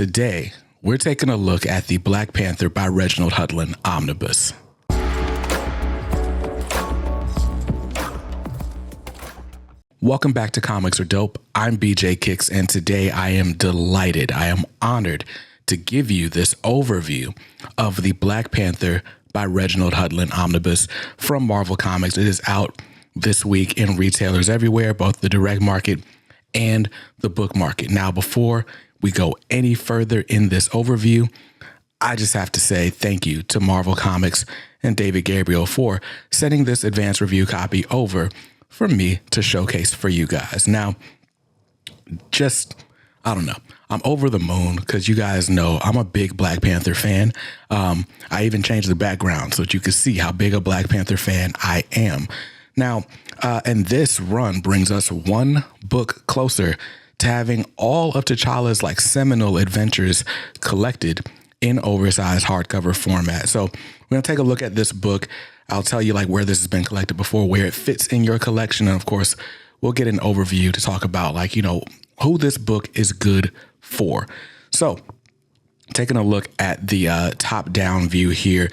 today we're taking a look at the Black Panther by Reginald Hudlin Omnibus. Welcome back to Comics Are Dope. I'm BJ Kicks, and today I am delighted, I am honored to give you this overview of the Black Panther by Reginald Hudlin Omnibus from Marvel Comics. It is out this week in retailers everywhere, both the direct market and the book market. Now, before we go any further in this overview, I just have to say thank you to Marvel Comics and David Gabriel for sending this advanced review copy over for me to showcase for you guys. Now, I don't know. I'm over the moon because you guys know I'm a big Black Panther fan. I even changed the background so that you can see how big a Black Panther fan I am. Now, and this run brings us one book closer to having all of T'Challa's like seminal adventures collected in oversized hardcover format. So we're gonna take a look at this book. I'll tell you like where this has been collected before, where it fits in your collection. And of course, we'll get an overview to talk about like, you know, who this book is good for. So taking a look at the top down view here,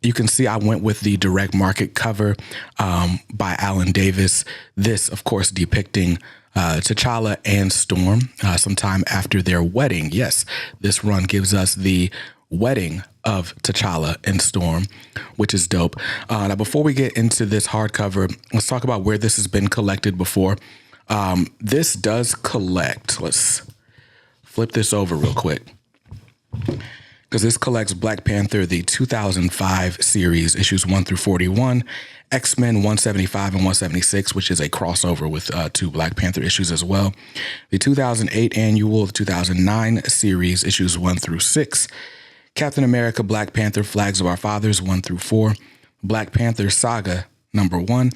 you can see I went with the direct market cover by Alan Davis. This, of course, depicting T'Challa and Storm sometime after their wedding. Yes, this run gives us the wedding of T'Challa and Storm, which is dope. Now, before we get into this hardcover, let's talk about where this has been collected before. This does collect. Let's flip this over real quick, because this collects Black Panther, the 2005 series, issues 1 through 41, X-Men 175 and 176, which is a crossover with two Black Panther issues as well, the 2008 annual, the 2009 series, issues 1 through 6, Captain America, Black Panther, Flags of Our Fathers, 1 through 4, Black Panther Saga, number 1,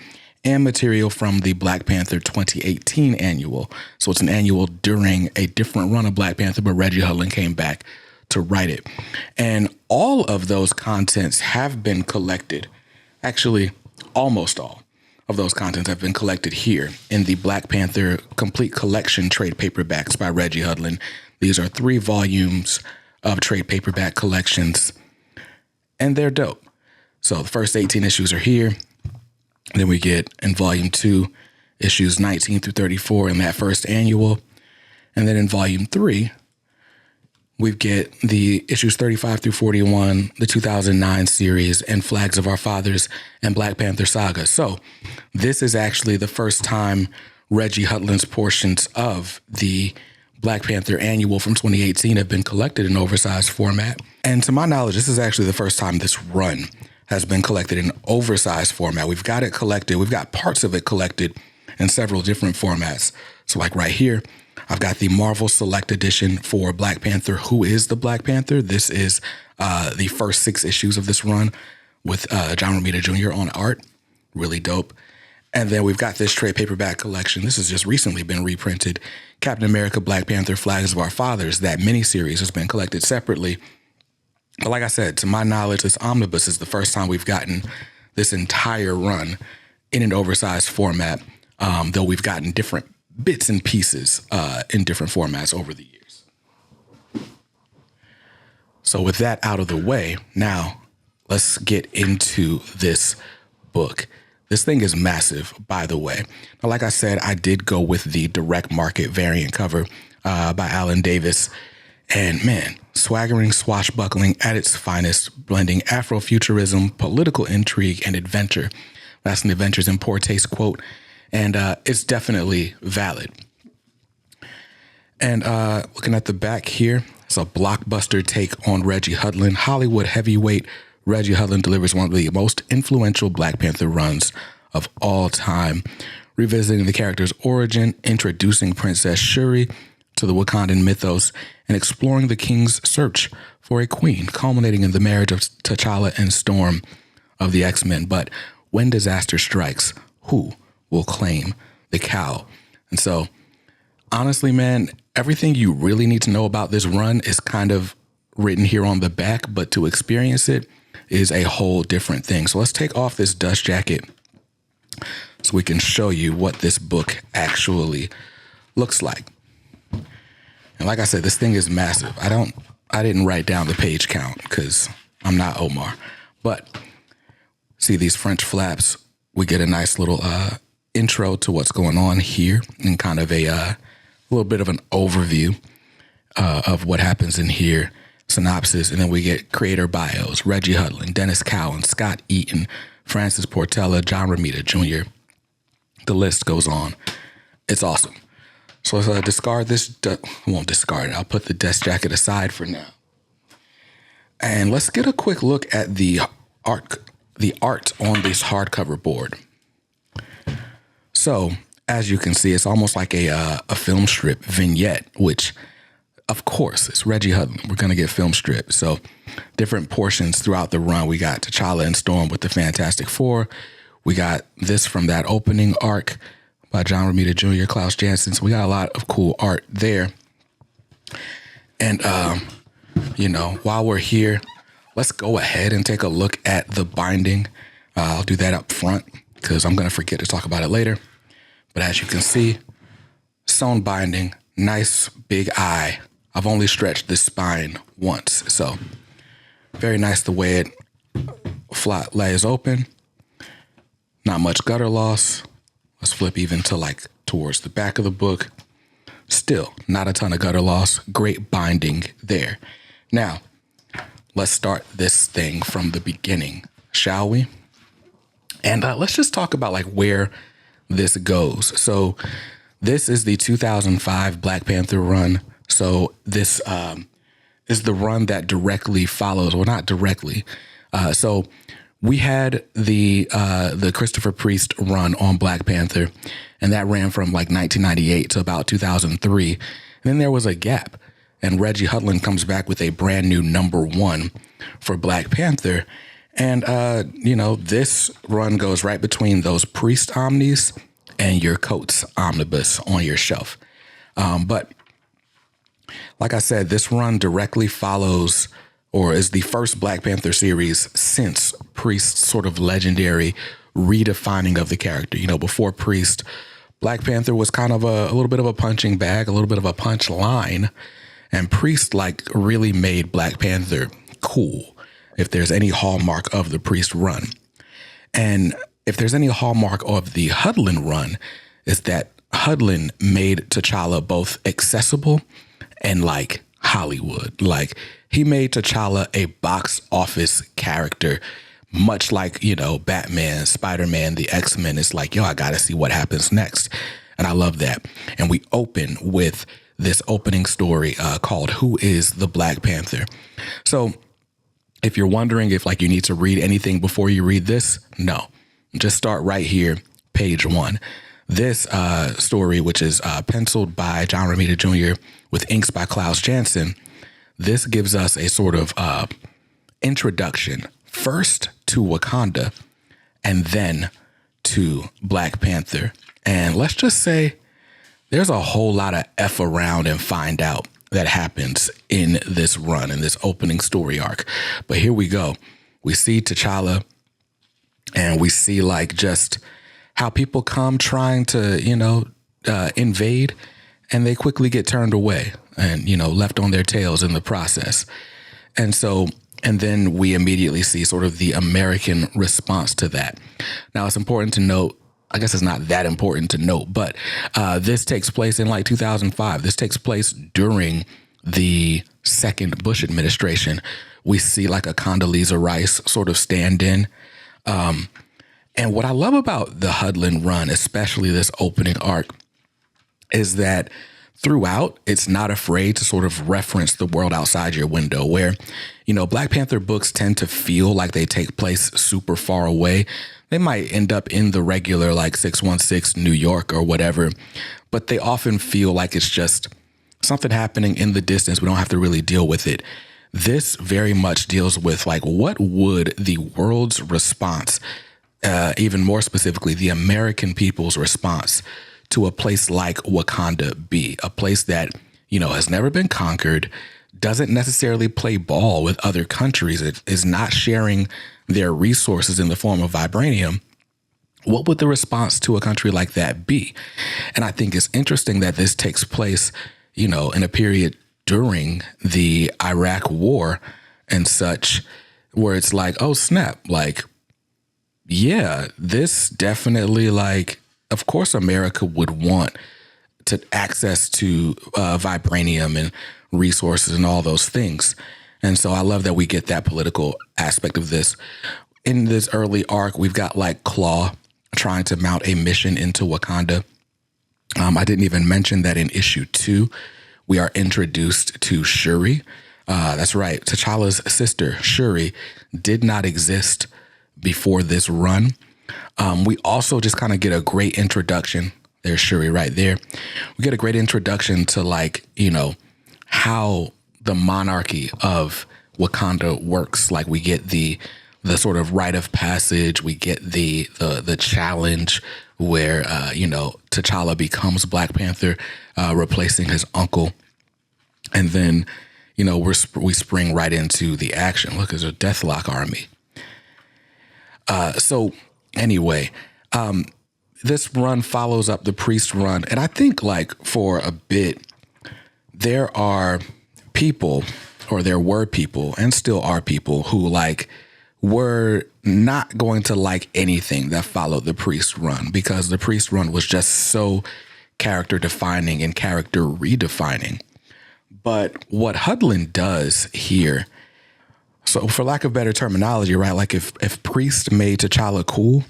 and material from the Black Panther 2018 annual. So it's an annual during a different run of Black Panther, but Reggie Hudlin came back to write it. And all of those contents have been collected. Actually, almost all of those contents have been collected here in the Black Panther Complete Collection trade paperbacks by Reggie Hudlin. These are 3 volumes of trade paperback collections, and they're dope. So the first 18 issues are here. Then we get in volume 2, issues 19 through 34 in that first annual. And then in volume 3, we get the issues 35 through 41, the 2009 series, and Flags of Our Fathers and Black Panther Saga. So this is actually the first time Reggie Hudlin's portions of the Black Panther annual from 2018 have been collected in oversized format. And to my knowledge, this is actually the first time this run has been collected in oversized format. We've got it collected. We've got parts of it collected in several different formats. So like right here, I've got the Marvel Select Edition for Black Panther, Who is the Black Panther? This is the first 6 issues of this run with John Romita Jr. on art. Really dope. And then we've got this trade paperback collection. This has just recently been reprinted. Captain America, Black Panther, Flags of Our Fathers. That miniseries has been collected separately. But like I said, to my knowledge, this omnibus is the first time we've gotten this entire run in an oversized format, though we've gotten different bits and pieces in different formats over the years. So with that out of the way, now let's get into this book. This thing is massive, by the way. Now, like I said, I did go with the direct market variant cover by Alan Davis. And man, swaggering, swashbuckling at its finest, blending Afrofuturism, political intrigue, and adventure. That's an Adventures in Poor Taste quote. And it's definitely valid. And looking at the back here, it's a blockbuster take on Reggie Hudlin. Hollywood heavyweight Reggie Hudlin delivers one of the most influential Black Panther runs of all time, revisiting the character's origin, introducing Princess Shuri to the Wakandan mythos, and exploring the king's search for a queen, culminating in the marriage of T'Challa and Storm of the X-Men. But when disaster strikes, who will claim the cow? And so, honestly, man, everything you really need to know about this run is kind of written here on the back, but to experience it is a whole different thing. So let's take off this dust jacket so we can show you what this book actually looks like. And like I said, this thing is massive. I didn't write down the page count because I'm not Omar. But see these French flaps, we get a nice little intro to what's going on here and kind of a little bit of an overview of what happens in here, synopsis, and then we get creator bios, Reggie Hudlin, Dennis Cowan, Scott Eaton, Francis Portella, John Romita Jr. The list goes on. It's awesome. So let's discard this. I won't discard it. I'll put the desk jacket aside for now. And let's get a quick look at the art on this hardcover board. So as you can see, it's almost like a film strip vignette, which of course it's Reggie Hudlin. We're going to get film strip. So different portions throughout the run. We got T'Challa and Storm with the Fantastic Four. We got this from that opening arc by John Romita Jr., Klaus Janson. So we got a lot of cool art there. And, while we're here, let's go ahead and take a look at the binding. I'll do that up front because I'm going to forget to talk about it later. But as you can see, sewn binding, nice big eye. I've only stretched the spine once. So very nice the way it flat lays open. Not much gutter loss. Let's flip even to towards the back of the book. Still not a ton of gutter loss. Great binding there. Now, let's start this thing from the beginning, shall we? And let's just talk about where this goes. So this is the 2005 Black Panther run. So this is the run that directly follows, well, not directly. So we had the Christopher Priest run on Black Panther, and that ran from 1998 to about 2003. And then there was a gap, and Reggie Hudlin comes back with a brand new #1 for Black Panther. And, this run goes right between those Priest Omnis and your Coates Omnibus on your shelf. But like I said, this run directly follows or is the first Black Panther series since Priest's sort of legendary redefining of the character. Before Priest, Black Panther was kind of a little bit of a punching bag, a little bit of a punch line. And Priest really made Black Panther cool, if there's any hallmark of the Priest run. And if there's any hallmark of the Hudlin run, is that Hudlin made T'Challa both accessible and Hollywood. He made T'Challa a box office character, much like, Batman, Spider-Man, the X-Men. It's I got to see what happens next. And I love that. And we open with this opening story called Who is the Black Panther? So if you're wondering if you need to read anything before you read this, no, just start right here, page 1. This story, which is penciled by John Romita Jr. with inks by Klaus Janson, this gives us a sort of introduction first to Wakanda and then to Black Panther. And let's just say there's a whole lot of F around and find out that happens in this run, in this opening story arc. But here we go. We see T'Challa and we see just how people come trying to, invade, and they quickly get turned away and, left on their tails in the process. And then we immediately see sort of the American response to that. Now, it's important to note, I guess it's not that important to note, but this takes place in 2005. This takes place during the second Bush administration. We see a Condoleezza Rice sort of stand-in. And what I love about the Hudlin run, especially this opening arc, is that throughout, it's not afraid to sort of reference the world outside your window where, Black Panther books tend to feel like they take place super far away. They might end up in the regular 616 New York or whatever, but they often feel like it's just something happening in the distance. We don't have to really deal with it. This very much deals with what would the world's response, even more specifically, the American people's response to a place like Wakanda be, a place that, has never been conquered, doesn't necessarily play ball with other countries. It is not sharing their resources in the form of vibranium. What would the response to a country like that be? And I think it's interesting that this takes place, in a period during the Iraq War and such, where it's like, oh snap, like, yeah, this definitely, like, of course America would want to access to vibranium and resources and all those things. And so I love that we get that political aspect of this. In this early arc, we've got like Claw trying to mount a mission into Wakanda. I didn't even mention that in issue 2, we are introduced to Shuri. That's right. T'Challa's sister, Shuri, did not exist before this run. We also just kind of get a great introduction. There's Shuri right there. We get a great introduction to, like, how the monarchy of Wakanda works. Like, we get the sort of rite of passage. We get the challenge where, T'Challa becomes Black Panther, replacing his uncle. And then, we spring right into the action. Look, there's a Deathlock army. So anyway, this run follows up the Priest run. And I think, like, for a bit, there are people, or there were people and still are people who, like, were not going to like anything that followed the Priest run, because the Priest run was just so character defining and character redefining. But what Hudlin does here, so for lack of better terminology, right? Like, if Priest made T'Challa cool,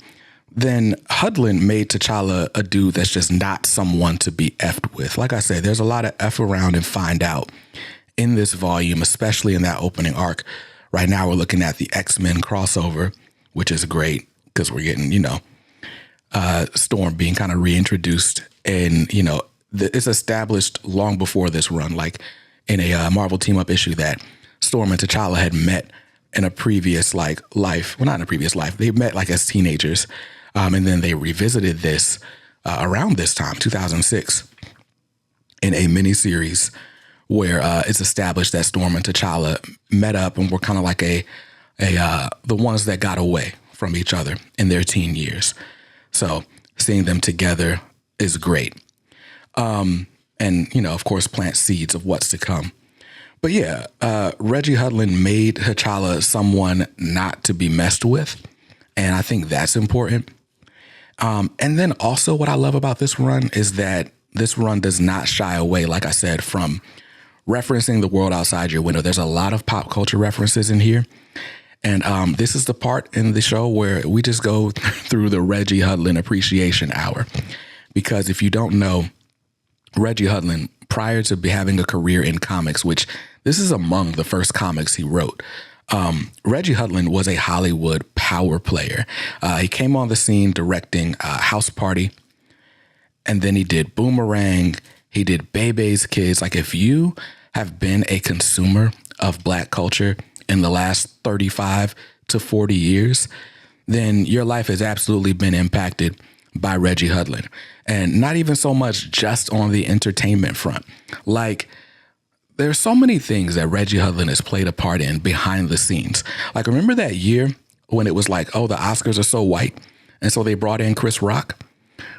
then Hudlin made T'Challa a dude that's just not someone to be effed with. Like I said, there's a lot of F around and find out in this volume, especially in that opening arc. Right now, we're looking at the X-Men crossover, which is great because we're getting, Storm being kind of reintroduced. And, it's established long before this run, like in a Marvel team-up issue, that Storm and T'Challa had met in a previous, like, life. Well, not in a previous life. They met, like, as teenagers. And then they revisited this around this time, 2006, in a miniseries where it's established that Storm and T'Challa met up and were kind of like the ones that got away from each other in their teen years. So seeing them together is great. And, of course, plant seeds of what's to come. But yeah, Reggie Hudlin made T'Challa someone not to be messed with. And I think that's important. And then also what I love about this run is that this run does not shy away, like I said, from referencing the world outside your window. There's a lot of pop culture references in here. And this is the part in the show where we just go through the Reggie Hudlin appreciation hour. Because if you don't know, Reggie Hudlin, prior to having a career in comics, which this is among the first comics he wrote, Reggie Hudlin was a Hollywood power player. He came on the scene directing House Party, and then he did Boomerang. He did Bebe's Kids. Like, if you have been a consumer of Black culture in the last 35 to 40 years, then your life has absolutely been impacted by Reggie Hudlin. And not even so much just on the entertainment front. Like, there's so many things that Reggie Hudlin has played a part in behind the scenes. Like, remember that year when it was like, oh, the Oscars are so white, and so they brought in Chris Rock?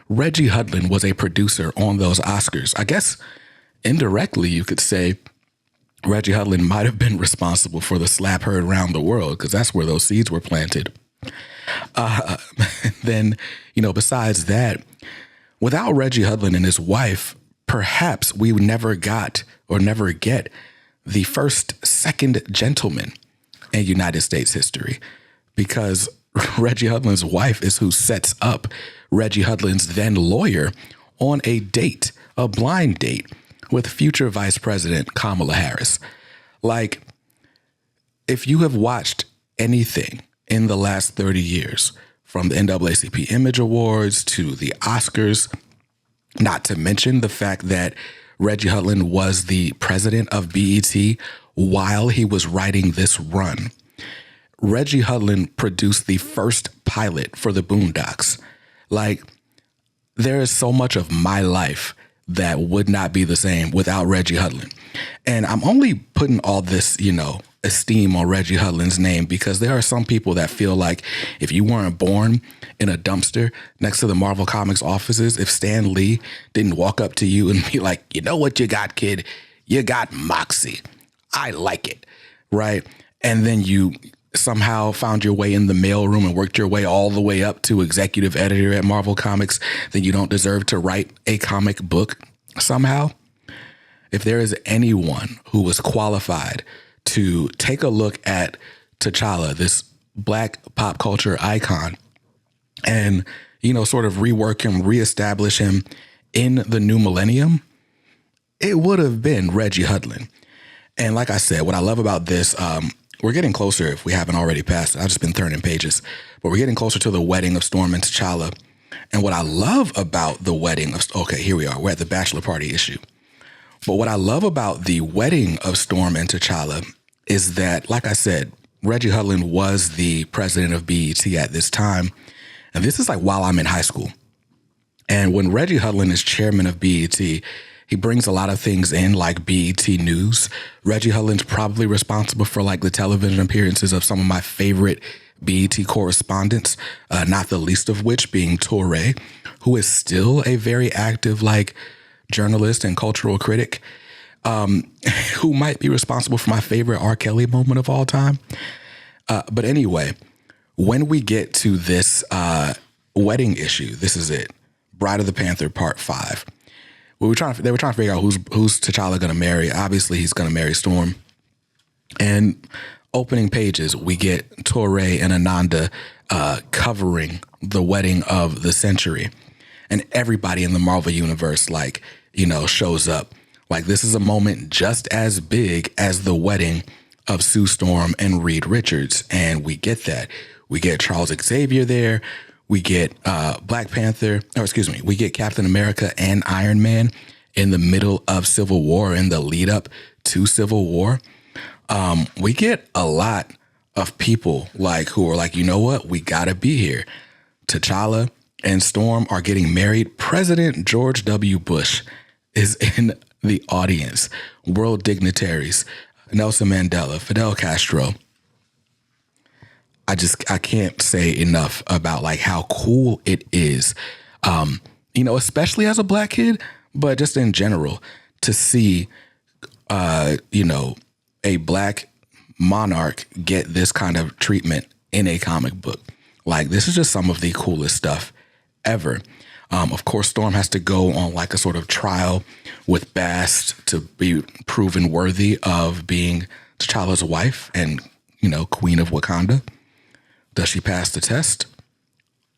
Reggie Hudlin was a producer on those Oscars. I guess indirectly you could say Reggie Hudlin might have been responsible for the slap heard around the world, because that's where those seeds were planted. Then, besides that, without Reggie Hudlin and his wife, perhaps we would never get the first second gentleman in United States history, because Reggie Hudlin's wife is who sets up Reggie Hudlin's then lawyer on a date, a blind date, with future Vice President Kamala Harris. Like, if you have watched anything in the last 30 years, from the NAACP Image Awards to the Oscars, not to mention the fact that Reggie Hudlin was the president of BET while he was writing this run. Reggie Hudlin produced the first pilot for the Boondocks. Like, there is so much of my life that would not be the same without Reggie Hudlin. And I'm only putting all this, esteem on Reggie Hudlin's name, because there are some people that feel like if you weren't born in a dumpster next to the Marvel Comics offices, if Stan Lee didn't walk up to you and be like, you know what you got, kid? You got moxie. I like it, right? And then you somehow found your way in the mailroom and worked your way all the way up to executive editor at Marvel Comics, then you don't deserve to write a comic book somehow. If there is anyone who was qualified to take a look at T'Challa, this Black pop culture icon, and, you know, sort of rework him, reestablish him in the new millennium, it would have been Reggie Hudlin. And like I said, what I love about this, we're getting closer, if we haven't already passed, I've just been turning pages, but we're getting closer to the wedding of Storm and T'Challa. And what I love about the wedding of, okay, here we are, we're at the bachelor party issue. But what I love about the wedding of Storm and T'Challa is that, like I said, Reggie Hudlin was the president of BET at this time. And this is like while I'm in high school. And when Reggie Hudlin is chairman of BET, he brings a lot of things in, like BET News. Reggie Hudlin's probably responsible for like the television appearances of some of my favorite BET correspondents, not the least of which being Touré, who is still a very active like journalist and cultural critic, who might be responsible for my favorite R. Kelly moment of all time. But anyway, when we get to this wedding issue, this is it. Bride of the Panther Part 5. They were trying to figure out who's T'Challa going to marry. Obviously, he's going to marry Storm. And opening pages, we get Touré and Ananda covering the wedding of the century. And everybody in the Marvel universe, like, you know, shows up. Like, this is a moment just as big as the wedding of Sue Storm and Reed Richards. And we get that. We get Charles Xavier there. We get we get Captain America and Iron Man in the middle of Civil War, in the lead up to Civil War. We get a lot of people like who are like, you know what? We got to be here. T'Challa and Storm are getting married. President George W. Bush is in the audience. World dignitaries, Nelson Mandela, Fidel Castro. I can't say enough about like how cool it is, you know, especially as a Black kid, but just in general to see, you know, a Black monarch get this kind of treatment in a comic book. Like, this is just some of the coolest stuff ever. Of course, Storm has to go on like a sort of trial with Bast to be proven worthy of being T'Challa's wife and, you know, Queen of Wakanda. Does she pass the test?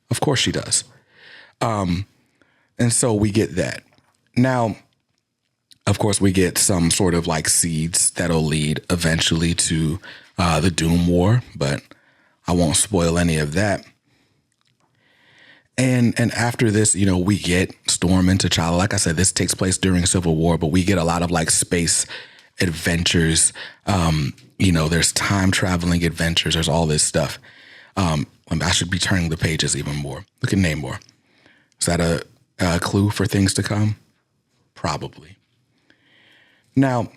Of course she does. And so we get that. Now, of course, we get some sort of like seeds that'll lead eventually to the Doom War, but I won't spoil any of that. And after this, you know, we get Storm and T'Challa. Like I said, this takes place during Civil War, but we get a lot of like space adventures. You know, there's time traveling adventures. There's all this stuff. I should be turning the pages even more. Look at Namor. Is that a clue for things to come? Probably. Now,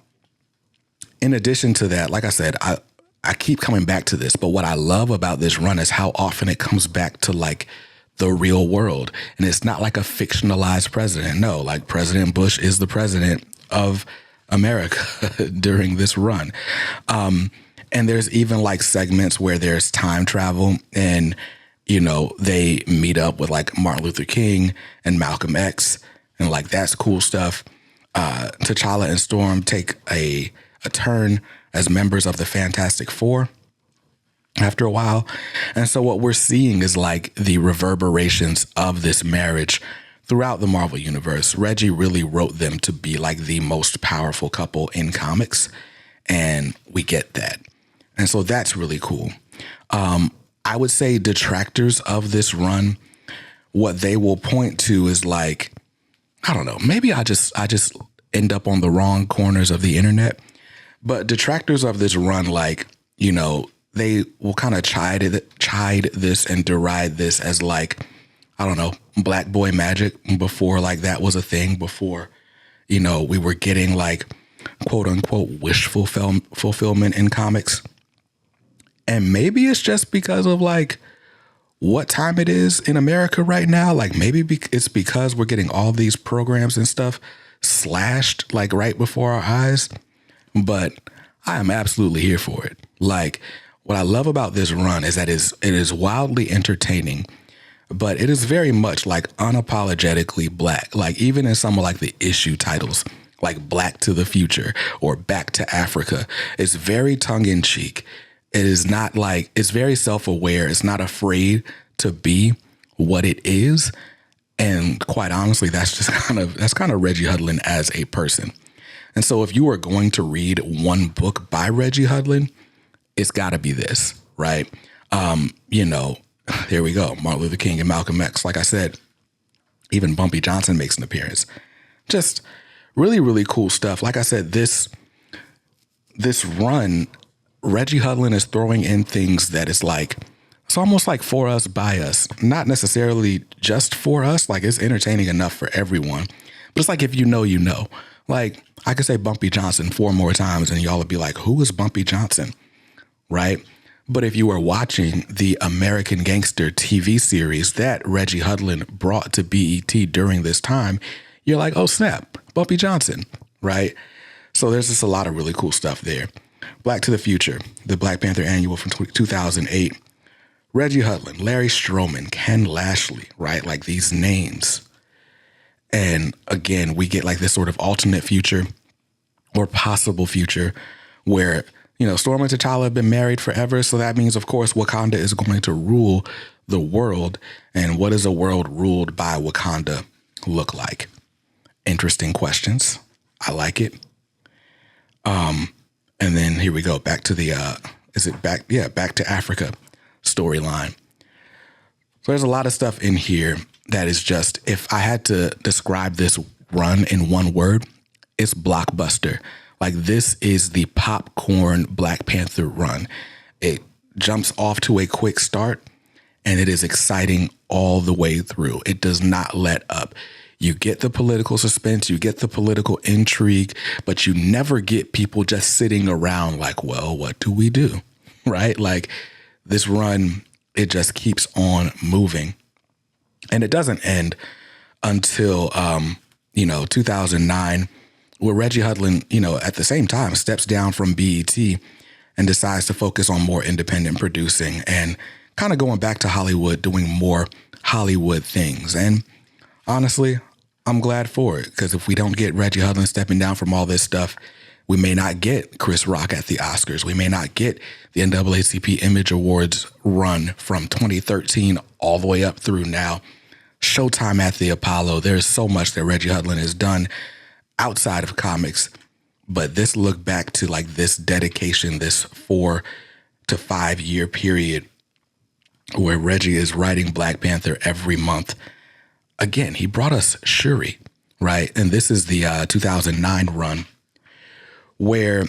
in addition to that, like I said, I keep coming back to this, but what I love about this run is how often it comes back to like the real world. And it's not like a fictionalized president. No, like President Bush is the president of America during this run. And there's even like segments where there's time travel and, you know, they meet up with like Martin Luther King and Malcolm X. And like, that's cool stuff. T'Challa and Storm take a turn as members of the Fantastic Four after a while. And so what we're seeing is like the reverberations of this marriage throughout the Marvel universe. Reggie really wrote them to be like the most powerful couple in comics. And we get that. And so that's really cool. I would say detractors of this run, what they will point to is like, I don't know, maybe I just end up on the wrong corners of the internet. But detractors of this run, like, you know, they will kind of chide this and deride this as like, I don't know, Black boy magic before like that was a thing, before, you know, we were getting like quote unquote wish fulfillment in comics. And maybe it's just because of like what time it is in America right now. Like maybe it's because we're getting all these programs and stuff slashed like right before our eyes. But I am absolutely here for it. Like what I love about this run is that it is wildly entertaining, but it is very much like unapologetically black. Like even in some of like the issue titles, like Black to the Future or Back to Africa, it's very tongue in cheek. It is not like, it's very self-aware. It's not afraid to be what it is. And quite honestly, that's kind of Reggie Hudlin as a person. And so if you are going to read one book by Reggie Hudlin, it's got to be this, right? There we go. Martin Luther King and Malcolm X. Like I said, even Bumpy Johnson makes an appearance. Just really, really cool stuff. Like I said, this run, Reggie Hudlin is throwing in things that is like, it's almost like for us, by us, not necessarily just for us. Like it's entertaining enough for everyone, but it's like, if you know, like I could say Bumpy Johnson 4 more times and y'all would be like, who is Bumpy Johnson? Right. But if you were watching the American Gangster TV series that Reggie Hudlin brought to BET during this time, you're like, oh snap, Bumpy Johnson. Right. So there's just a lot of really cool stuff there. Black to the Future, the Black Panther annual from 2008. Reggie Hudlin, Larry Stroman, Ken Lashley, right? Like these names. And again, we get like this sort of alternate future or possible future where, Storm and T'Challa have been married forever. So that means, of course, Wakanda is going to rule the world. And what does a world ruled by Wakanda look like? Interesting questions. I like it. And then here we go back to the, Back to Africa storyline. So there's a lot of stuff in here that is just, if I had to describe this run in one word, it's blockbuster. Like this is the popcorn Black Panther run. It jumps off to a quick start and it is exciting all the way through. It does not let up. You get the political suspense, you get the political intrigue, but you never get people just sitting around like, well, what do we do? Right? Like this run, it just keeps on moving. And it doesn't end until, 2009, where Reggie Hudlin, at the same time steps down from BET and decides to focus on more independent producing and kind of going back to Hollywood, doing more Hollywood things. And honestly, I'm glad for it, because if we don't get Reggie Hudlin stepping down from all this stuff, we may not get Chris Rock at the Oscars. We may not get the NAACP Image Awards run from 2013 all the way up through now. Showtime at the Apollo. There's so much that Reggie Hudlin has done outside of comics. But this look back to like this dedication, this 4 to 5 year period where Reggie is writing Black Panther every month. Again, he brought us Shuri, right? And this is the 2009 run where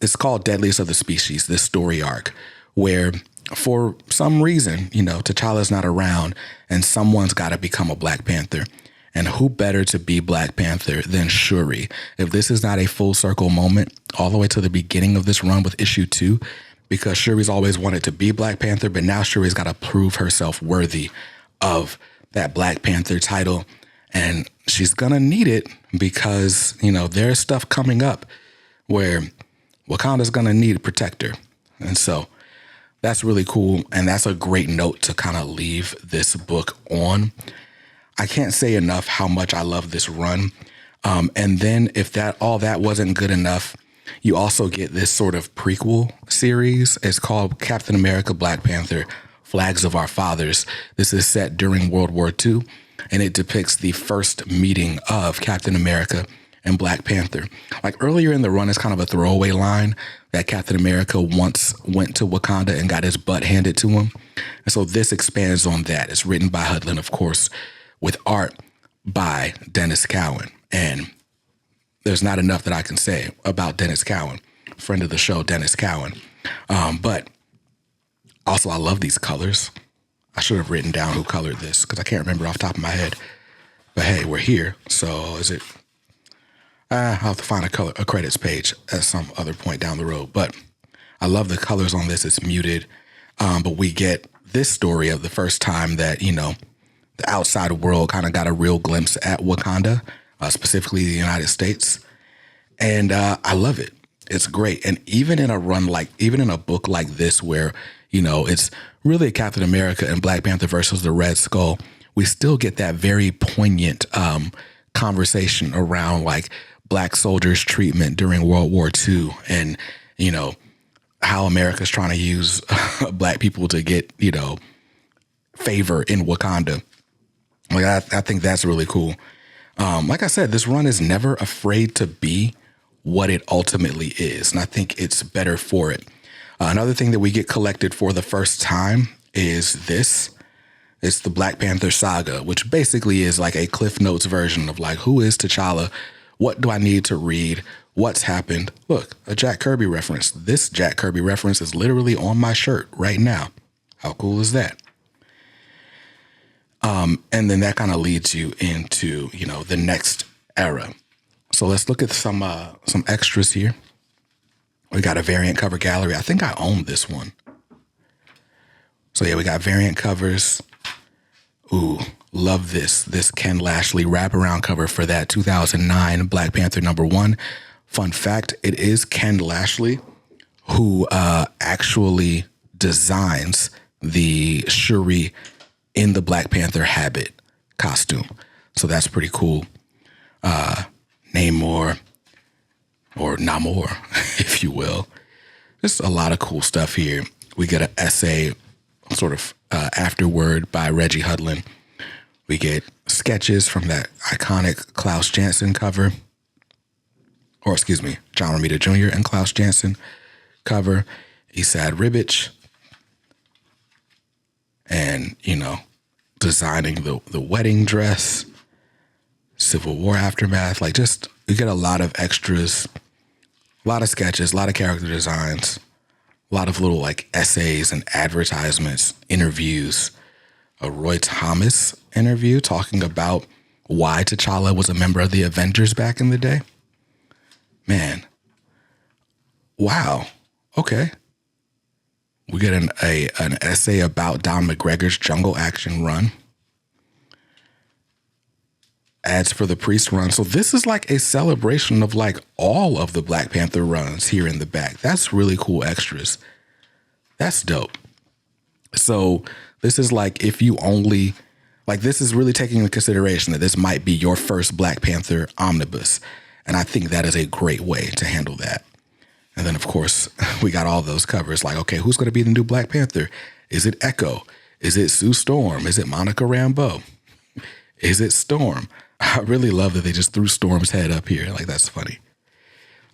it's called Deadliest of the Species, this story arc, where for some reason, T'Challa's not around and someone's got to become a Black Panther. And who better to be Black Panther than Shuri? If this is not a full circle moment all the way to the beginning of this run with issue 2, because Shuri's always wanted to be Black Panther, but now Shuri's got to prove herself worthy of that Black Panther title. And she's going to need it because, there's stuff coming up where Wakanda's going to need a protector. And so that's really cool. And that's a great note to kind of leave this book on. I can't say enough how much I love this run. And then if all that wasn't good enough, you also get this sort of prequel series. It's called Captain America, Black Panther, Flags of Our Fathers. This is set during World War II, and it depicts the first meeting of Captain America and Black Panther. Like earlier in the run, it's kind of a throwaway line that Captain America once went to Wakanda and got his butt handed to him. And so this expands on that. It's written by Hudlin, of course, with art by Dennis Cowan. And there's not enough that I can say about Dennis Cowan, friend of the show, Dennis Cowan. But also, I love these colors. I should have written down who colored this because I can't remember off the top of my head. But hey, we're here. So is it? I'll have to find a credits page at some other point down the road. But I love the colors on this. It's muted. But we get this story of the first time that, the outside world kind of got a real glimpse at Wakanda, specifically the United States. And I love it. It's great. And even in a book like this where, it's really Captain America and Black Panther versus the Red Skull, we still get that very poignant conversation around like Black soldiers' treatment during World War II and, how America's trying to use Black people to get, favor in Wakanda. Like, I think that's really cool. Like I said, this run is never afraid to be what it ultimately is. And I think it's better for it. Another thing that we get collected for the first time is this. It's the Black Panther Saga, which basically is like a Cliff Notes version of like, who is T'Challa? What do I need to read? What's happened? Look, a Jack Kirby reference. This Jack Kirby reference is literally on my shirt right now. How cool is that? And then that kind of leads you into, the next era. So let's look at some extras here. We got a variant cover gallery. I think I own this one. So yeah, we got variant covers. Ooh, love this. This Ken Lashley wraparound cover for that 2009 Black Panther #1. Fun fact, it is Ken Lashley who actually designs the Shuri in the Black Panther habit costume. So that's pretty cool. Namor, or Namor, if you will. Just a lot of cool stuff here. We get an essay, sort of afterword by Reggie Hudlin. We get sketches from that iconic Klaus Janson cover. Or excuse me, John Romita Jr. and Klaus Janson cover. Esad Ribic. And, designing the wedding dress. Civil War aftermath. Like, just, you get a lot of extras, a lot of sketches, a lot of character designs, a lot of little like essays and advertisements, interviews. A Roy Thomas interview talking about why T'Challa was a member of the Avengers back in the day. Man. Wow. Okay. We get an essay about Don McGregor's Jungle Action run. Ads for the Priest run. So this is like a celebration of like all of the Black Panther runs here in the back. That's really cool extras. That's dope. So this is like, if you only, like, this is really taking into consideration that this might be your first Black Panther omnibus. And I think that is a great way to handle that. And then, of course, we got all those covers like, okay, who's going to be the new Black Panther? Is it Echo? Is it Sue Storm? Is it Monica Rambeau? Is it Storm? I really love that they just threw Storm's head up here. Like, that's funny.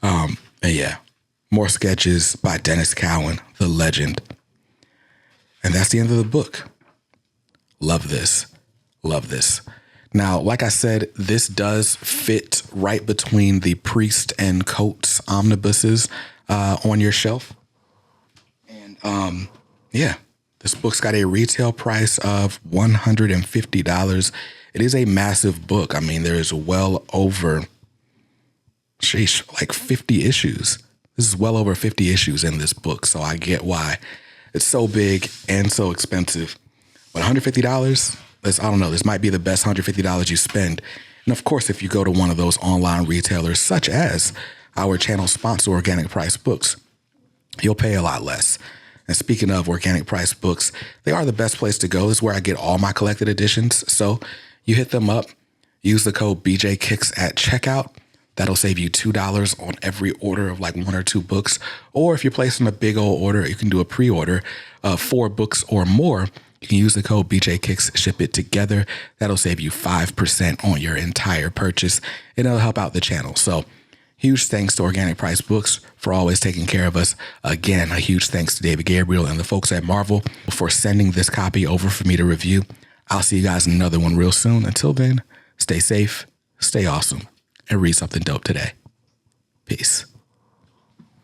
And yeah, more sketches by Dennis Cowan, the legend. And that's the end of the book. Love this. Love this. Now, like I said, this does fit right between the Priest and Coates omnibuses on your shelf. And yeah, this book's got a retail price of $150. It is a massive book. I mean, there is well over, like 50 issues. This is well over 50 issues in this book. So I get why it's so big and so expensive. But $150, I don't know, this might be the best $150 you spend. And of course, if you go to one of those online retailers, such as our channel sponsor, Organic Price Books, you'll pay a lot less. And speaking of Organic Price Books, they are the best place to go. This is where I get all my collected editions. So you hit them up, use the code BJKicks at checkout. That'll save you $2 on every order of like 1 or 2 books. Or if you're placing a big old order, you can do a pre-order of 4 books or more. You can use the code BJKicks, ship it together. That'll save you 5% on your entire purchase, and it'll help out the channel. So huge thanks to Organic Price Books for always taking care of us. Again, a huge thanks to David Gabriel and the folks at Marvel for sending this copy over for me to review. I'll see you guys in another one real soon. Until then, stay safe, stay awesome, and read something dope today. Peace.